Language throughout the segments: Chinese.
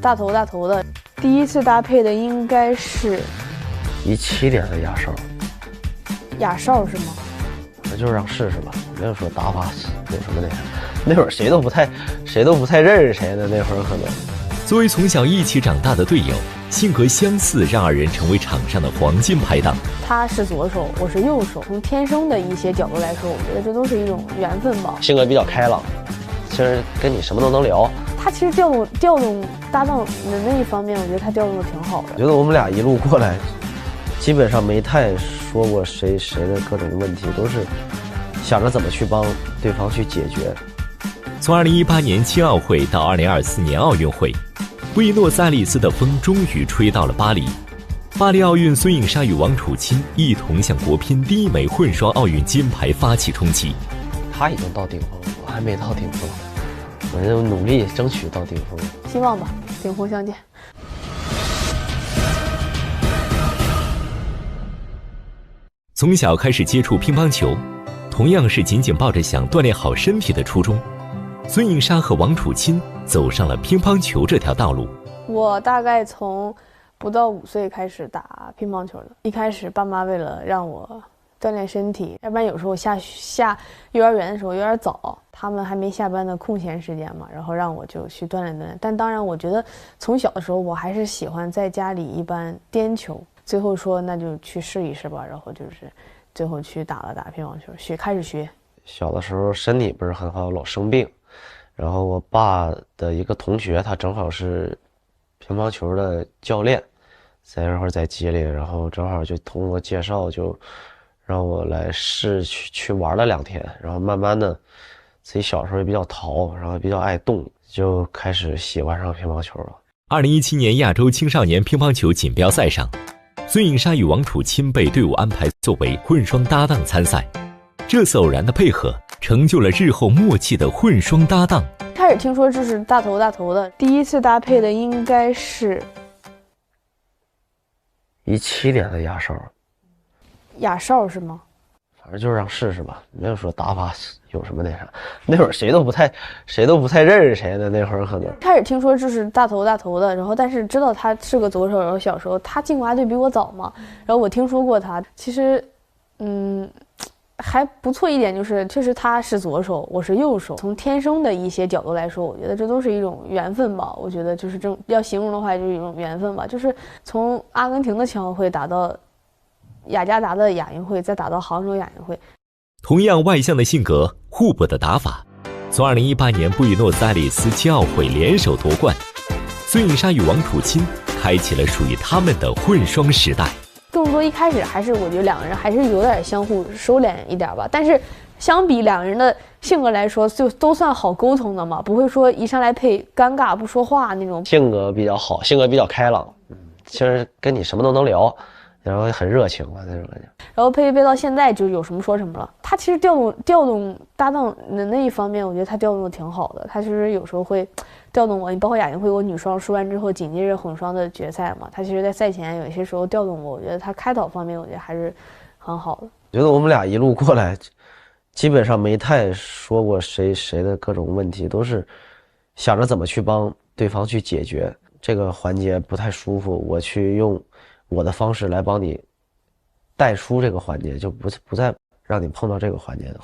大头的。第一次搭配的应该是17年的雅少，雅少是吗？那就是让试试吧，没有说打法有什么那啥。那会儿谁都不太认识谁的，那会儿可能。作为从小一起长大的队友，性格相似让二人成为场上的黄金拍档。他是左手，我是右手，从天生的一些角度来说，我觉得这都是一种缘分吧。性格比较开朗，其实跟你什么都能聊。他其实调动搭档的那一方面，我觉得他调动的挺好的。我觉得我们俩一路过来，基本上没太说过谁的各种问题，都是想着怎么去帮对方去解决。从2018年青奥会到2024年奥运会，布宜诺斯艾利斯的风终于吹到了巴黎。巴黎奥运，孙颖莎与王楚钦一同向国乒第一枚混双奥运金牌发起冲击。他已经到顶峰了，我还没到顶峰，我就努力争取到顶峰。希望吧，顶峰相见。从小开始接触乒乓球，同样是仅仅抱着想锻炼好身体的初衷，孙颖莎和王楚钦走上了乒乓球这条道路。我大概从不到5岁开始打乒乓球的。一开始爸妈为了让我锻炼身体，要不然有时候下幼儿园的时候有点早，他们还没下班的空闲时间嘛，然后让我就去锻炼锻炼。但当然我觉得从小的时候我还是喜欢在家里一般颠球，最后说那就去试一试吧，然后就是最后去打乒乓球，开始学。小的时候身体不是很好，老生病，然后我爸的一个同学他正好是乒乓球的教练，在那会儿在吉林，然后正好就通过介绍就让我来试去玩了2天，然后慢慢的自己小时候也比较淘，然后比较爱动，就开始喜欢上乒乓球了。2017年亚洲青少年乒乓球锦标赛上，孙颖莎与王楚钦被队伍安排作为混双搭档参赛，这次偶然的配合成就了日后默契的混双搭档。开始听说这是大头的，第一次搭配的应该是17年的雅少，雅少是吗？反正就是让试试吧，没有说打法有什么那啥。那会儿谁都不太认识谁的，那会儿可能。开始听说这是大头的，然后但是知道他是个左手，然后小时候他进国家队比我早嘛，然后我听说过他，其实还不错一点，就是确实他是左手，我是右手，从天生的一些角度来说，我觉得这都是一种缘分吧。我觉得就是这种要形容的话，就是一种缘分吧。就是从阿根廷的青奥会打到雅加达的亚运会，再打到杭州亚运会。同样外向的性格，互补的打法，从2018年布宜诺斯艾利斯青奥会联手夺冠，孙颖莎与王楚钦开启了属于他们的混双时代。更多一开始还是我觉得两个人还是有点相互收敛一点吧，但是相比两个人的性格来说，就都算好沟通的嘛，不会说一上来配尴尬不说话那种。性格比较好，性格比较开朗，其实跟你什么都能聊，然后很热情嘛那种感觉。然后配到现在就有什么说什么了。他其实调动搭档的那一方面，我觉得他调动的挺好的。他其实有时候会调动我，你包括亚运会我女双输完之后，紧接着混双的决赛嘛，他其实在赛前有些时候调动我，我觉得他开导方面我觉得还是很好的。我觉得我们俩一路过来，基本上没太说过谁的各种问题，都是想着怎么去帮对方去解决。这个环节不太舒服，我去用我的方式来帮你带出这个环节，就不再让你碰到这个环节的。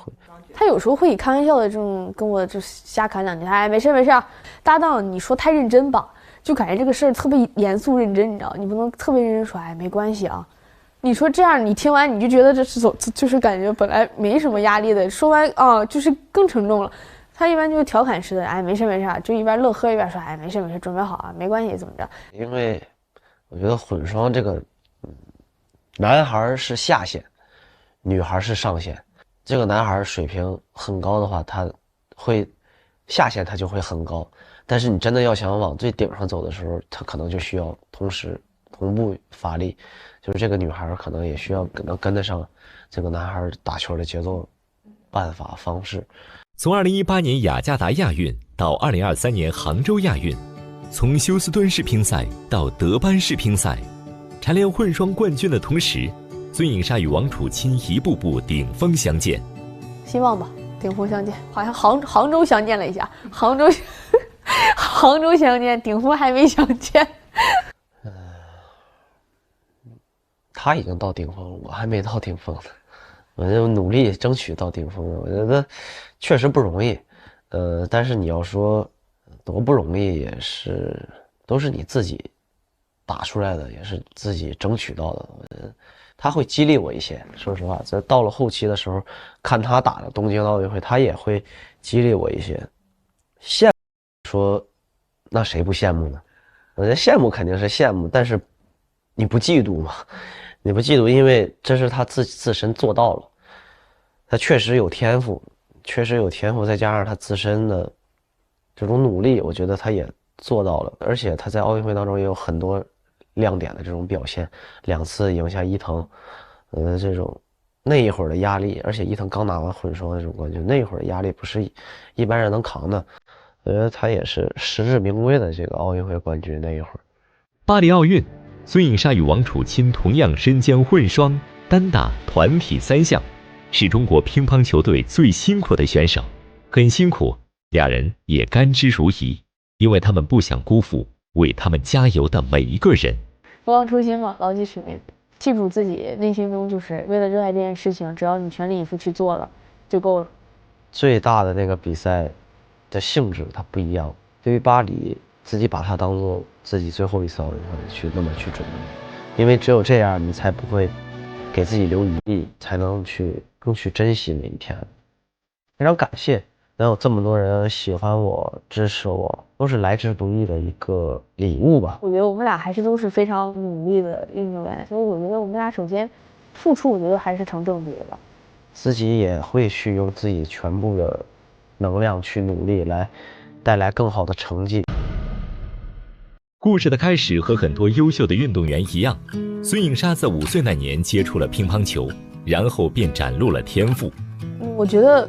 他有时候会以开玩笑的这种跟我就瞎侃两句，哎，没事啊，搭档你说太认真吧，就感觉这个事儿特别严肃认真，你知道，你不能特别认真说，哎，没关系啊。你说这样，你听完你就觉得这是就是感觉本来没什么压力的，说完啊就是更沉重了。他一般就是调侃式的，哎，没事啊，就一边乐呵一边说，哎，没事，准备好啊，没关系，怎么着？因为我觉得混双这个，男孩是下限，女孩是上限。这个男孩水平很高的话，他会下限他就会很高，但是你真的要想往最顶上走的时候，他可能就需要同步发力，就是这个女孩可能也需要能跟得上这个男孩打球的节奏、办法、方式。从2018年雅加达亚运到2023年杭州亚运，从休斯敦世乒赛到德班世乒赛，蝉联混双冠军的同时，孙颖莎与王楚钦一步步顶峰相见。希望吧，顶峰相见，好像杭州相见了一下，杭州杭州相见，顶峰还没相见。他已经到顶峰了，我还没到顶峰呢。我就努力争取到顶峰了。我觉得确实不容易，但是你要说多不容易，也是都是你自己打出来的，也是自己争取到的。我觉得他会激励我一些。说实话，在到了后期的时候，看他打的东京奥运会，他也会激励我一些。羡慕说，那谁不羡慕呢？我觉得羡慕肯定是羡慕，但是你不嫉妒吗？你不嫉妒，因为这是他自身做到了，他确实有天赋，再加上他自身的这种努力，我觉得他也做到了，而且他在奥运会当中也有很多亮点的这种表现，2次赢下伊藤，这种那一会儿的压力，而且伊藤刚拿完混双的这种冠军，那一会儿的压力不是一般人能扛的，我觉得他也是实至名归的这个奥运会冠军。那一会儿，巴黎奥运，孙颖莎与王楚钦同样身兼混双、单打、团体3项，是中国乒乓球队最辛苦的选手。很辛苦，俩人也甘之如饴，因为他们不想辜负为他们加油的每一个人。不忘初心嘛，牢记使命，记住自己内心中就是为了热爱这件事情，只要你全力以赴去做了就够了。最大的那个比赛的性质它不一样，对于巴黎，自己把它当做自己最后一次奥运会去那么去准备，因为只有这样你才不会给自己留余地，才能更去珍惜每一天。非常感谢能有这么多人喜欢我、支持我，都是来之不易的一个礼物吧。我觉得我们俩还是都是非常努力的运动员，所以我觉得我们俩首先付出，我觉得还是成正比的。自己也会去用自己全部的能量去努力，来带来更好的成绩。故事的开始和很多优秀的运动员一样，孙颖莎在5岁那年接触了乒乓球，然后便展露了天赋。我觉得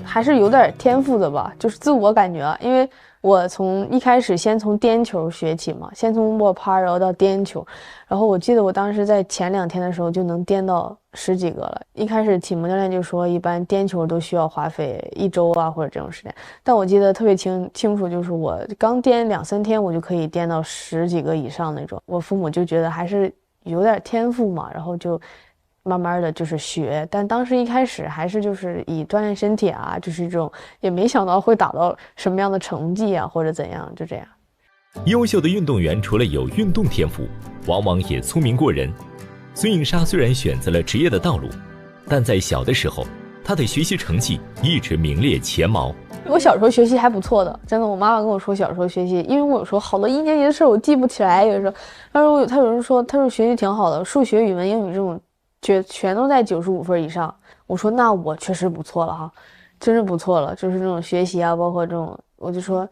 还是有点天赋的吧，就是自我感觉啊，因为我从一开始先从颠球学起嘛，先从握拍然后到颠球，然后我记得我当时在前2天的时候就能颠到10几个了。一开始体模教练就说一般颠球都需要花费1周啊或者这种时间，但我记得特别清楚，就是我刚颠2、3天我就可以颠到10几个以上那种。我父母就觉得还是有点天赋嘛，然后就慢慢的就是学，但当时一开始还是就是以锻炼身体啊，就是这种，也没想到会打到什么样的成绩啊或者怎样，就这样。优秀的运动员除了有运动天赋，往往也聪明过人。孙颖莎虽然选择了职业的道路，但在小的时候，她的学习成绩一直名列前茅。我小时候学习还不错的，真的，我妈妈跟我说小时候学习，因为我有时候好多1年级的事我记不起来，有时候，她有人说学习挺好的，数学、语文、英语这种全都在95分以上。我说那我确实不错了哈，真是不错了，就是这种学习啊，包括这种，我就说，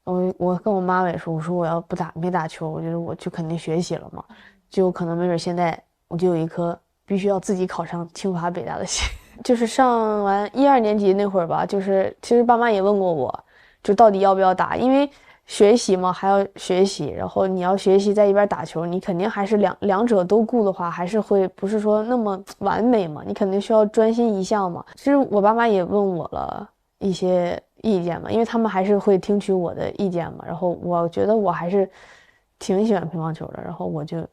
我跟我妈妈也说，我说我要没打球，我觉得我就肯定学习了嘛，就可能没准现在我就有一颗必须要自己考上清华北大的心。就是上完1、2年级那会儿吧，就是其实爸妈也问过我，就到底要不要打，因为学习嘛，还要学习，然后你要学习在一边打球，你肯定还是两者都顾的话，还是会不是说那么完美嘛，你肯定需要专心一项嘛。其实我爸妈也问我了一些意见嘛，因为他们还是会听取我的意见嘛，然后我觉得我还是挺喜欢乒乓球的，然后我就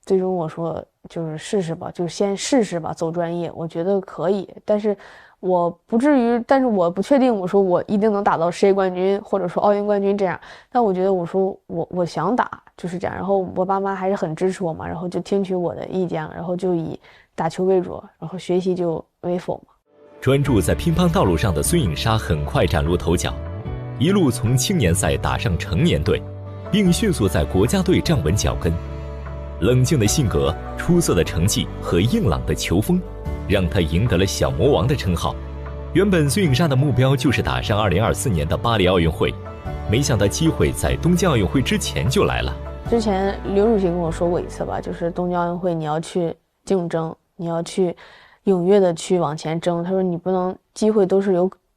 最终我说就是试试吧，就先试试吧，走专业，我觉得可以，但是我不至于，但是我不确定，我说我一定能打到世界冠军或者说奥运冠军这样，但我觉得我说我想打就是这样，然后我爸妈还是很支持我嘛，然后就听取我的意见，然后就以打球为主，然后学习就为辅嘛。专注在乒乓道路上的孙颖莎很快崭露头角，一路从青年赛打上成年队，并迅速在国家队站稳脚跟。冷静的性格、出色的成绩和硬朗的球风，让她赢得了小魔王的称号。原本孙颖莎的目标就是打上2024年的巴黎奥运会，没想到机会在东京奥运会之前就来了。之前刘主席跟我说过一次吧，就是东京奥运会你要去竞争，你要去踊跃的去往前争。他说你不能机会都是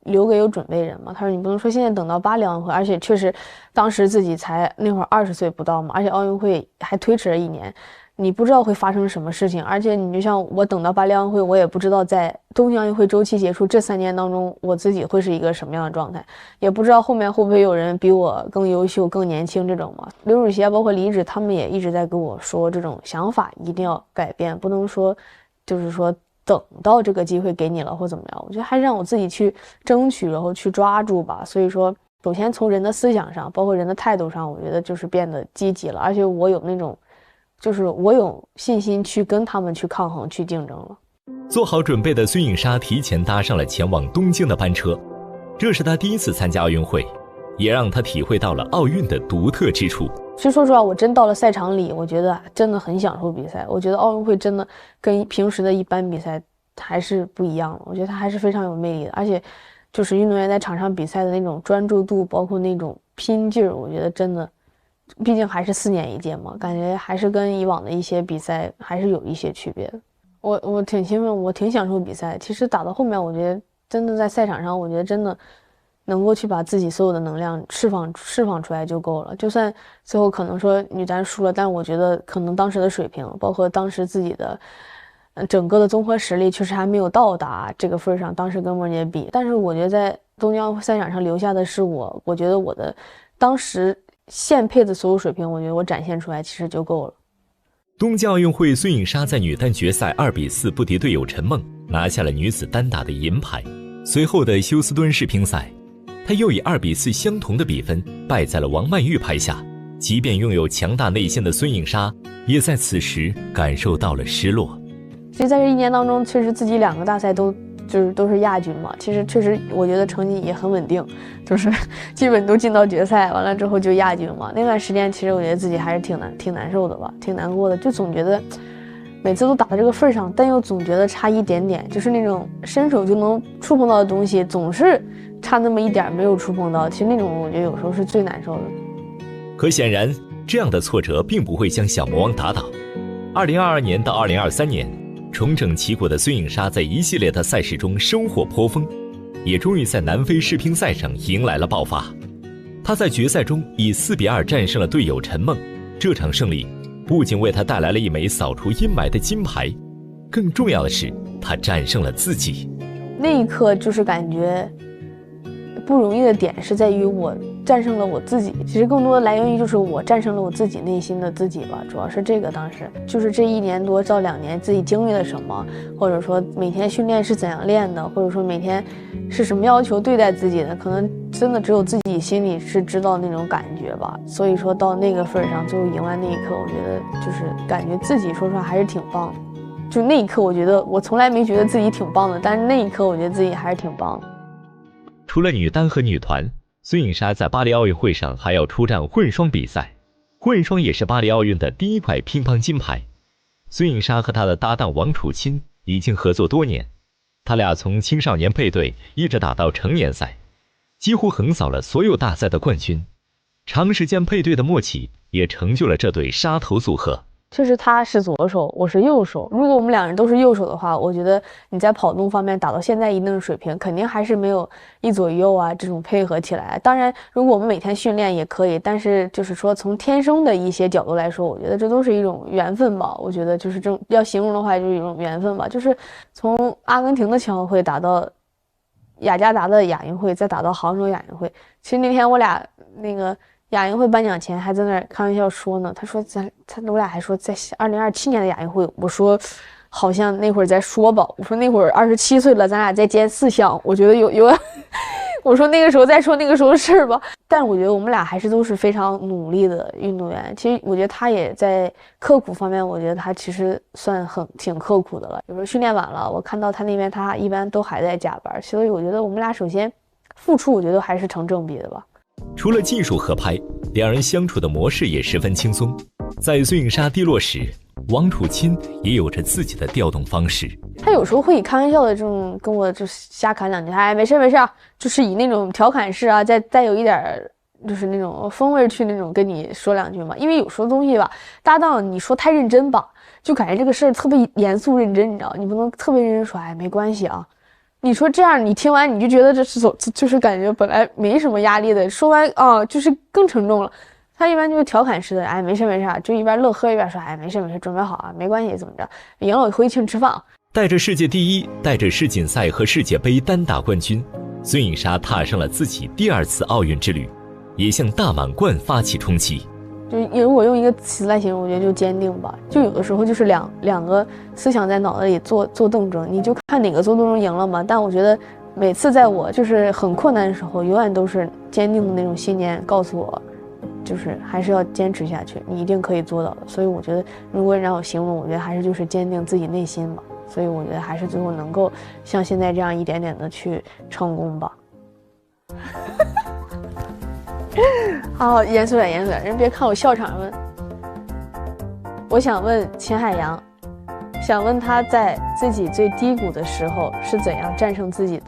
留给有准备人嘛。他说你不能说现在等到巴黎奥运会，而且确实当时自己才那会儿20岁不到嘛，而且奥运会还推迟了1年。你不知道会发生什么事情，而且你就像我等到巴黎奥运会，我也不知道在东京奥运会周期结束这3年当中，我自己会是一个什么样的状态，也不知道后面会不会有人比我更优秀、更年轻这种嘛。刘主席包括李指他们也一直在跟我说，这种想法一定要改变，不能说就是说等到这个机会给你了或怎么样。我觉得还是让我自己去争取，然后去抓住吧。所以说，首先从人的思想上，包括人的态度上，我觉得就是变得积极了，而且我有那种。就是我有信心去跟他们去抗衡、去竞争了。做好准备的孙颖莎提前搭上了前往东京的班车，这是她第一次参加奥运会，也让她体会到了奥运的独特之处。其实说实话，我真到了赛场里，我觉得真的很享受比赛。我觉得奥运会真的跟平时的一般比赛还是不一样的，我觉得它还是非常有魅力的。而且就是运动员在场上比赛的那种专注度，包括那种拼劲儿，我觉得真的。毕竟还是4年一届嘛，感觉还是跟以往的一些比赛还是有一些区别的。我挺兴奋，我挺享受比赛。其实打到后面，我觉得真的在赛场上，我觉得真的能够去把自己所有的能量释放出来就够了。就算最后可能说女单输了，但我觉得可能当时的水平，包括当时自己的整个的综合实力，确实还没有到达这个份上。当时跟莫杰比，但是我觉得在东京奥运会赛场上留下的是我觉得我的当时。现配的所有水平，我觉得我展现出来其实就够了。东京奥运会，孙颖莎在女单决赛2比4不敌队友陈梦，拿下了女子单打的银牌。随后的休斯敦世乒赛，她又以2比4相同的比分败在了王曼玉牌下。即便拥有强大内线的孙颖莎，也在此时感受到了失落。其实在这1年当中，确实自己2个大赛都是亚军嘛，其实确实我觉得成绩也很稳定，就是基本都进到决赛，完了之后就亚军嘛。那段时间其实我觉得自己还是挺难受的吧，挺难过的，就总觉得每次都打到这个份上，但又总觉得差一点点，就是那种伸手就能触碰到的东西，总是差那么一点没有触碰到。其实那种我觉得有时候是最难受的。可显然，这样的挫折并不会将小魔王打倒。2022年到2023年。重整旗鼓的孙颖莎在一系列的赛事中收获颇丰，也终于在南非世乒赛上迎来了爆发。她在决赛中以4比2战胜了队友陈梦，这场胜利不仅为她带来了一枚扫除阴霾的金牌，更重要的是她战胜了自己。那一刻就是感觉不容易的点是在于我战胜了我自己，其实更多的来源于就是我战胜了我自己内心的自己吧，主要是这个。当时就是这1年多到2年自己经历了什么，或者说每天训练是怎样练的，或者说每天是什么要求对待自己的，可能真的只有自己心里是知道那种感觉吧。所以说到那个份上，最后赢完那一刻，我觉得就是感觉自己说实话还是挺棒的。就那一刻，我觉得我从来没觉得自己挺棒的，但是那一刻我觉得自己还是挺棒的。除了女单和女团，孙颖莎在巴黎奥运会上还要出战混双比赛，混双也是巴黎奥运的第1块乒乓金牌。孙颖莎和她的搭档王楚钦已经合作多年，他俩从青少年配对一直打到成年赛，几乎横扫了所有大赛的冠军。长时间配对的默契也成就了这对杀头组合。确实他是左手，我是右手。如果我们2人都是右手的话，我觉得你在跑动方面打到现在一定的水平，肯定还是没有一左一右啊这种配合起来。当然，如果我们每天训练也可以，但是就是说从天生的一些角度来说，我觉得这都是一种缘分吧。我觉得就是这种要形容的话，就是一种缘分吧。就是从阿根廷的全运会打到雅加达的亚运会，再打到杭州亚运会。其实那天我俩那个亚运会颁奖前还在那儿开玩笑说呢，他说我俩还说在2027年的亚运会，我说好像那会儿再说吧，我说那会儿27岁了，咱俩再兼4项，我觉得有我说那个时候再说那个时候的事儿吧。但我觉得我们俩还是都是非常努力的运动员。其实我觉得他也在刻苦方面，我觉得他其实算挺刻苦的了。有时候训练晚了，我看到他那边他一般都还在加班，所以我觉得我们俩首先付出，我觉得还是成正比的吧。除了技术合拍，两人相处的模式也十分轻松。在孙颖莎低落时，王楚钦也有着自己的调动方式。他有时候会以开玩笑的这种跟我就瞎侃两句，哎，没事啊，就是以那种调侃式啊，再有一点就是那种风味去那种跟你说两句嘛。因为有时候东西吧，搭档你说太认真吧，就感觉这个事儿特别严肃认真，你知道，你不能特别认真说，哎，没关系啊。你说这样，你听完你就觉得这是就是感觉本来没什么压力的，说完啊就是更沉重了。他一般就是调侃式的，哎，没事没事，就一边乐呵一边说，哎，没事没事，准备好啊，没关系，怎么着，赢了我回去请你吃饭。带着世界第一，带着世锦赛和世界杯单打冠军，孙颖莎踏上了自己第2次奥运之旅，也向大满贯发起冲击。就如果用一个词来形容，我觉得就坚定吧。就有的时候就是两个思想在脑子里做斗争，你就看哪个做斗争赢了嘛。但我觉得每次在我就是很困难的时候，永远都是坚定的那种信念告诉我，就是还是要坚持下去，你一定可以做到的。所以我觉得，如果让我形容，我觉得还是就是坚定自己内心吧。所以我觉得还是最后能够像现在这样一点点的去成功吧。好，严肃点，严肃点，人别看我笑场问。我想问秦海洋，想问他在自己最低谷的时候是怎样战胜自己的？